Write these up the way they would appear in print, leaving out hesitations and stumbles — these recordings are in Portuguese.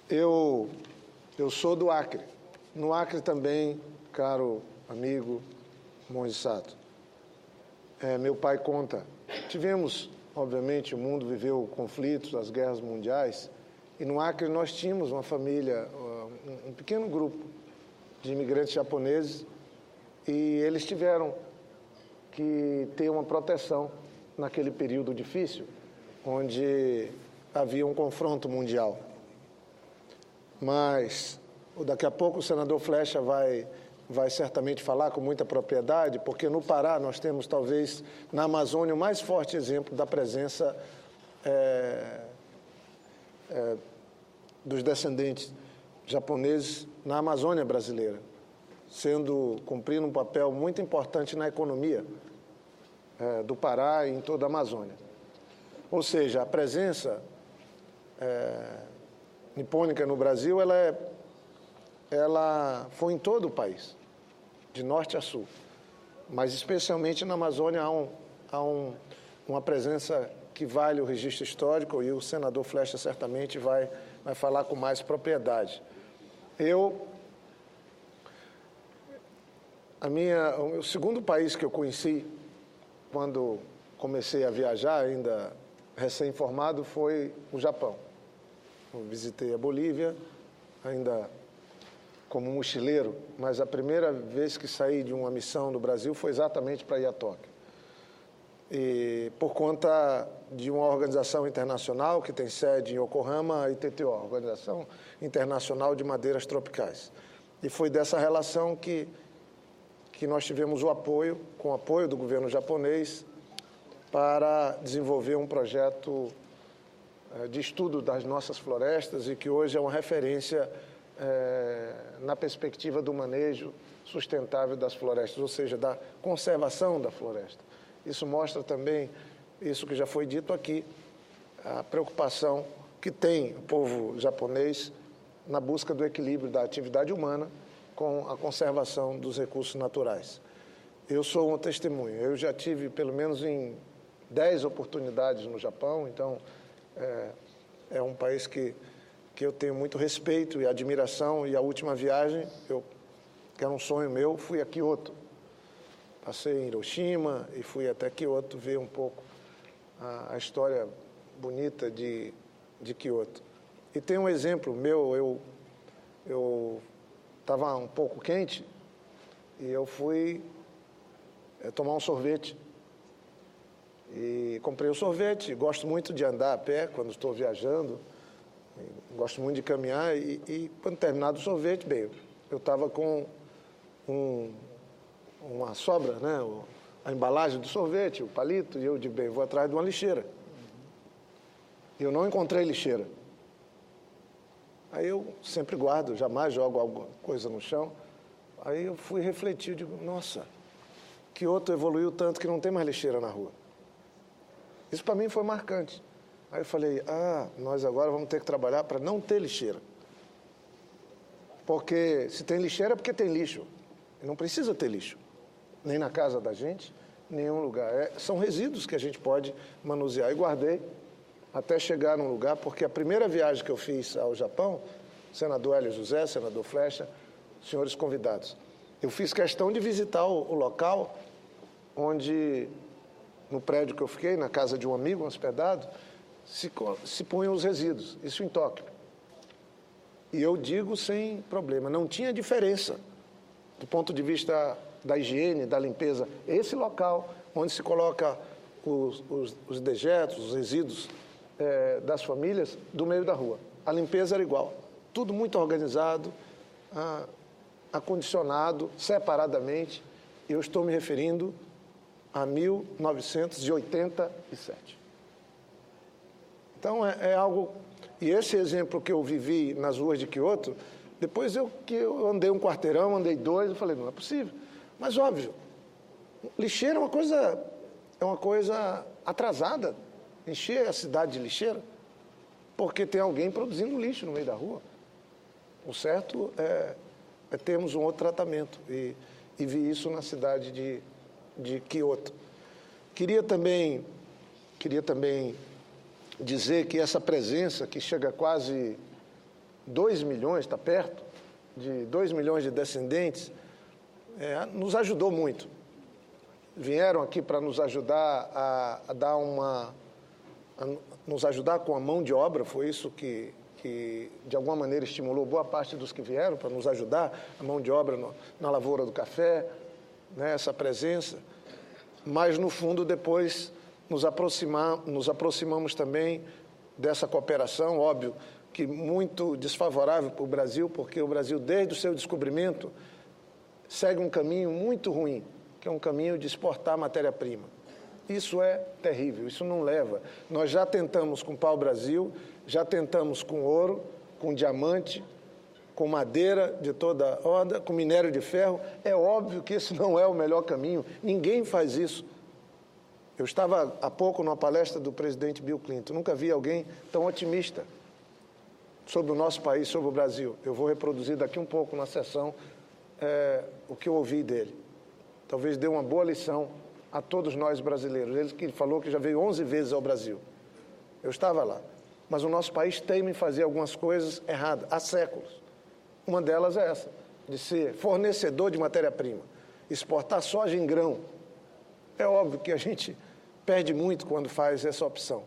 Eu sou do Acre. No Acre também, caro amigo Monge Sato, meu pai conta. Tivemos, obviamente, o mundo viveu conflitos, as guerras mundiais, e no Acre nós tínhamos uma família, um pequeno grupo de imigrantes japoneses, e eles tiveram que ter uma proteção naquele período difícil, onde havia um confronto mundial. Mas daqui a pouco o senador Flecha vai certamente falar com muita propriedade, porque no Pará nós temos, talvez, na Amazônia, o mais forte exemplo da presença dos descendentes japoneses na Amazônia brasileira, cumprindo um papel muito importante na economia do Pará e em toda a Amazônia. Ou seja, a presença nipônica no Brasil, ela foi em todo o país, de norte a sul, mas especialmente na Amazônia há uma presença que vale o registro histórico, e o senador Flecha certamente vai falar com mais propriedade. O segundo país que eu conheci quando comecei a viajar, ainda recém-formado, foi o Japão. Eu visitei a Bolívia, ainda como mochileiro, mas a primeira vez que saí de uma missão no Brasil foi exatamente para ir a Tóquio. E por conta de uma organização internacional que tem sede em Yokohama, a ITTO, Organização Internacional de Madeiras Tropicais. E foi dessa relação que nós tivemos com o apoio do governo japonês, para desenvolver um projeto de estudo das nossas florestas, e que hoje é uma referência na perspectiva do manejo sustentável das florestas, ou seja, da conservação da floresta. Isso mostra também, isso que já foi dito aqui, a preocupação que tem o povo japonês na busca do equilíbrio da atividade humana com a conservação dos recursos naturais. Eu sou um testemunho. Eu já tive, pelo menos em 10 oportunidades no Japão, então é um país que eu tenho muito respeito e admiração, e a última viagem, que era um sonho meu, fui a Kyoto. Passei em Hiroshima e fui até Kyoto ver um pouco a história bonita de Kyoto. E tem um exemplo meu, eu estava um pouco quente e eu fui tomar um sorvete. E comprei o sorvete. Gosto muito de andar a pé quando estou viajando, gosto muito de caminhar, e quando terminado o sorvete, bem, eu estava com uma sobra, né, a embalagem do sorvete, o palito, e eu digo, bem, vou atrás de uma lixeira. E eu não encontrei lixeira. Aí eu sempre guardo, jamais jogo alguma coisa no chão. Aí eu fui refletir, digo, nossa, Kyoto evoluiu tanto que não tem mais lixeira na rua. Isso para mim foi marcante. Aí eu falei, nós agora vamos ter que trabalhar para não ter lixeira. Porque se tem lixeira é porque tem lixo. E não precisa ter lixo. Nem na casa da gente, em nenhum lugar. São resíduos que a gente pode manusear. E guardei até chegar num lugar, porque a primeira viagem que eu fiz ao Japão, senador Hélio José, senador Flecha, senhores convidados, eu fiz questão de visitar o local onde, no prédio que eu fiquei, na casa de um amigo, hospedado, se punham os resíduos, isso em Tóquio. E eu digo sem problema, não tinha diferença do ponto de vista da higiene, da limpeza. Esse local onde se coloca os dejetos, os resíduos das famílias, do meio da rua. A limpeza era igual, tudo muito organizado, acondicionado, separadamente. Eu estou me referindo a 1987. Então, é algo... E esse exemplo que eu vivi nas ruas de Kyoto, depois que eu andei um quarteirão, andei 2, eu falei, não é possível. Mas, óbvio, lixeira é uma coisa atrasada. Encher a cidade de lixeira, porque tem alguém produzindo lixo no meio da rua. O certo é termos um outro tratamento. E vi isso na cidade de Kyoto. Queria também dizer que essa presença, que chega quase 2 milhões, está perto de 2 milhões de descendentes, nos ajudou muito. Vieram aqui para nos ajudar nos ajudar com a mão de obra, foi isso que de alguma maneira estimulou boa parte dos que vieram para nos ajudar, a mão de obra na lavoura do café, né, essa presença. Mas, no fundo, depois nos aproximamos também dessa cooperação, óbvio, que muito desfavorável para o Brasil, porque o Brasil, desde o seu descobrimento, segue um caminho muito ruim, que é um caminho de exportar matéria-prima. Isso é terrível, isso não leva. Nós já tentamos com pau-brasil, já tentamos com ouro, com diamante, com madeira de toda ordem, com minério de ferro. É óbvio que esse não é o melhor caminho, ninguém faz isso. Eu estava há pouco numa palestra do presidente Bill Clinton, nunca vi alguém tão otimista sobre o nosso país, sobre o Brasil. Eu vou reproduzir daqui um pouco na sessão o que eu ouvi dele. Talvez dê uma boa lição a todos nós brasileiros. Ele falou que já veio 11 vezes ao Brasil. Eu estava lá. Mas o nosso país teima em fazer algumas coisas erradas, há séculos. Uma delas é essa, de ser fornecedor de matéria-prima, exportar soja em grão. É óbvio que a gente perde muito quando faz essa opção.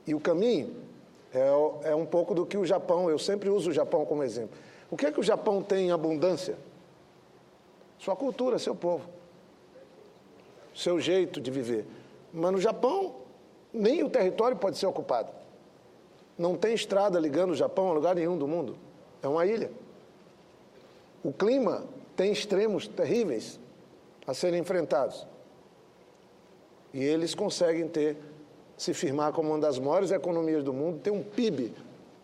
E o caminho é um pouco do que o Japão, eu sempre uso o Japão como exemplo. O que é que o Japão tem em abundância? Sua cultura, seu povo, seu jeito de viver. Mas no Japão, nem o território pode ser ocupado. Não tem estrada ligando o Japão a lugar nenhum do mundo. É uma ilha. O clima tem extremos terríveis a serem enfrentados. E eles conseguem se firmar como uma das maiores economias do mundo, ter um PIB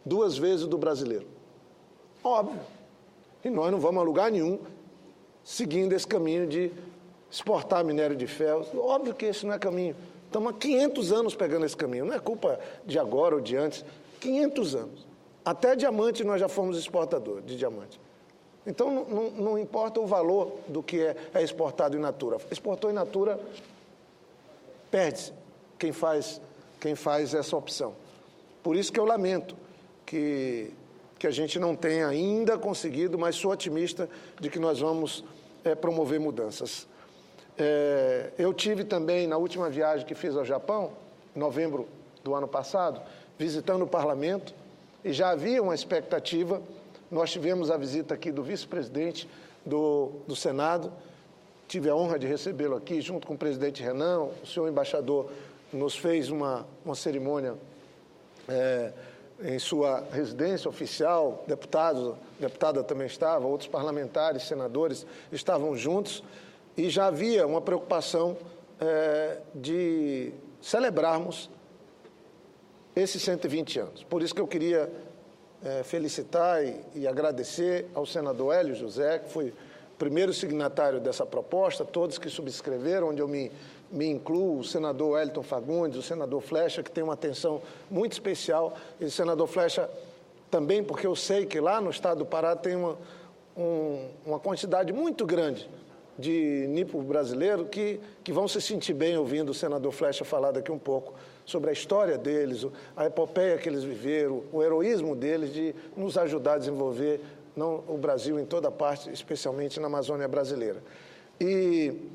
2 vezes do brasileiro. Óbvio. E nós não vamos a lugar nenhum seguindo esse caminho de exportar minério de ferro. Óbvio que esse não é caminho. Estamos há 500 anos pegando esse caminho. Não é culpa de agora ou de antes. 500 anos. Até diamante nós já fomos exportadores de diamante. Então não importa o valor do que é exportado in natura. Exportou in natura, perde-se quem faz essa opção. Por isso que eu lamento que a gente não tenha ainda conseguido, mas sou otimista de que nós vamos promover mudanças. Eu tive também, na última viagem que fiz ao Japão, em novembro do ano passado, visitando o parlamento, e já havia uma expectativa. Nós tivemos a visita aqui do vice-presidente do Senado, tive a honra de recebê-lo aqui, junto com o presidente Renan. O senhor embaixador nos fez uma cerimônia em sua residência oficial, deputada também estava, outros parlamentares, senadores estavam juntos, e já havia uma preocupação de celebrarmos esses 120 anos. Por isso que eu queria felicitar e agradecer ao senador Hélio José, que foi o primeiro signatário dessa proposta, todos que subscreveram, onde eu me incluo, o senador Wellington Fagundes, o senador Flecha, que tem uma atenção muito especial, e o senador Flecha também, porque eu sei que lá no estado do Pará tem uma quantidade muito grande de nipo brasileiro que vão se sentir bem ouvindo o senador Flecha falar daqui um pouco sobre a história deles, a epopeia que eles viveram, o heroísmo deles de nos ajudar a desenvolver o Brasil em toda parte, especialmente na Amazônia brasileira. E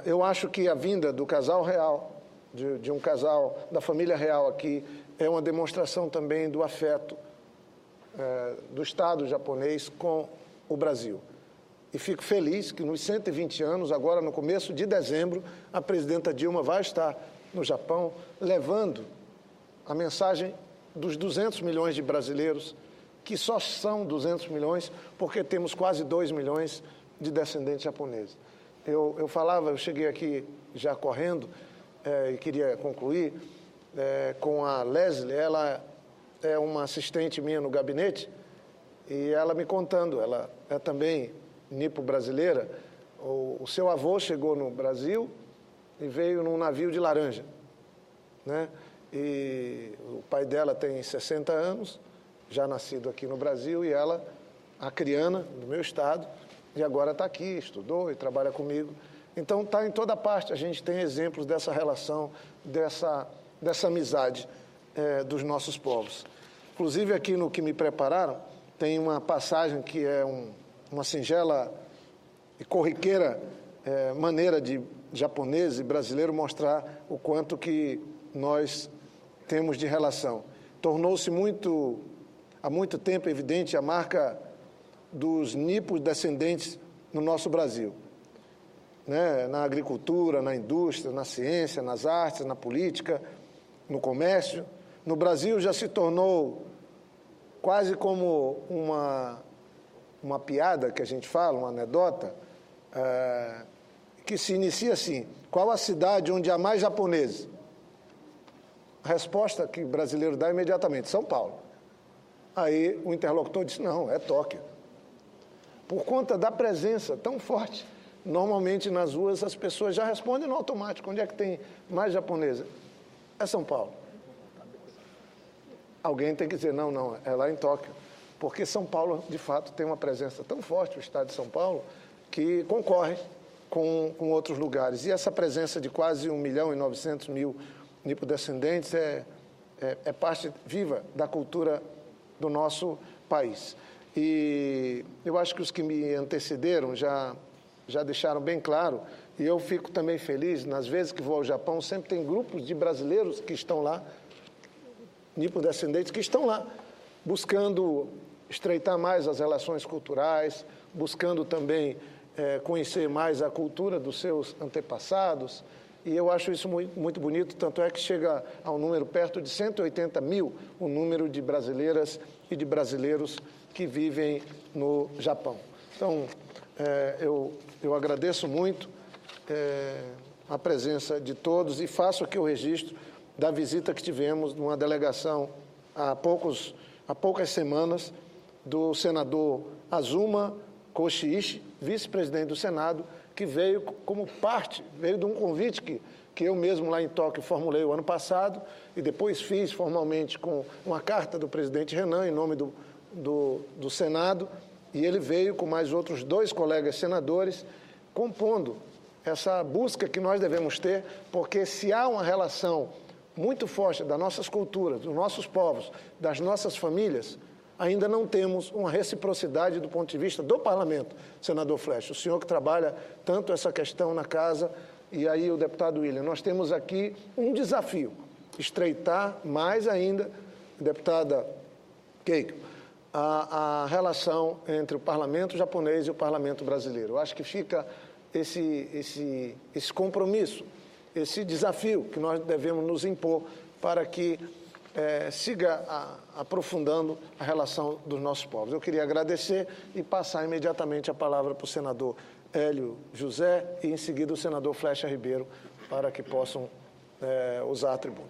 eu acho que a vinda do casal real, de um casal da família real aqui, é uma demonstração também do afeto do Estado japonês com o Brasil. E fico feliz que nos 120 anos, agora no começo de dezembro, a presidenta Dilma vai estar no Japão, levando a mensagem dos 200 milhões de brasileiros, que só são 200 milhões porque temos quase 2 milhões de descendentes japoneses. Eu cheguei aqui já correndo e queria concluir com a Leslie. Ela é uma assistente minha no gabinete e ela me contando, ela é também nipo-brasileira. O seu avô chegou no Brasil e veio num navio de laranja, né? E o pai dela tem 60 anos, já nascido aqui no Brasil, e ela, acriana do meu estado, e agora está aqui, estudou e trabalha comigo. Então está em toda parte, a gente tem exemplos dessa relação, dessa amizade dos nossos povos. Inclusive, aqui no que me prepararam, tem uma passagem que é uma singela e corriqueira maneira de japonês e brasileiro mostrar o quanto que nós temos de relação. Tornou-se há muito tempo evidente a marca dos nipos descendentes no nosso Brasil, né? Na agricultura, na indústria, na ciência, nas artes, na política, no comércio. No Brasil já se tornou quase como uma piada que a gente fala, uma anedota, que se inicia assim: qual a cidade onde há mais japoneses? A resposta que o brasileiro dá imediatamente: São Paulo. Aí o interlocutor diz: não, é Tóquio. Por conta da presença tão forte, normalmente nas ruas as pessoas já respondem no automático: onde é que tem mais japonesa? É São Paulo. Alguém tem que dizer: não, é lá em Tóquio. Porque São Paulo, de fato, tem uma presença tão forte, o estado de São Paulo, que concorre com outros lugares. E essa presença de quase 1.900.000 nipodescendentes é parte viva da cultura do nosso país. E eu acho que os que me antecederam já deixaram bem claro, e eu fico também feliz, nas vezes que vou ao Japão, sempre tem grupos de brasileiros que estão lá, nipodescendentes, que estão lá, buscando estreitar mais as relações culturais, buscando também conhecer mais a cultura dos seus antepassados, e eu acho isso muito, muito bonito, tanto é que chega a um número perto de 180.000 o número de brasileiras e de brasileiros que vivem no Japão. Então, eu agradeço muito a presença de todos e faço aqui o registro da visita que tivemos numa delegação há poucas semanas do senador Azuma Koshiishi, vice-presidente do Senado, que veio como veio de um convite que eu mesmo lá em Tóquio formulei o ano passado e depois fiz formalmente com uma carta do presidente Renan em nome do Senado, e ele veio com mais outros 2 colegas senadores, compondo essa busca que nós devemos ter, porque se há uma relação muito forte das nossas culturas, dos nossos povos, das nossas famílias, ainda não temos uma reciprocidade do ponto de vista do parlamento, senador Flecha. O senhor que trabalha tanto essa questão na casa, e aí o deputado William, nós temos aqui um desafio, estreitar mais ainda, deputada Keiko, a relação entre o parlamento japonês e o parlamento brasileiro. Eu acho que fica esse compromisso, esse desafio que nós devemos nos impor para que siga aprofundando a relação dos nossos povos. Eu queria agradecer e passar imediatamente a palavra para o senador Hélio José e, em seguida, o senador Flecha Ribeiro, para que possam usar a tribuna.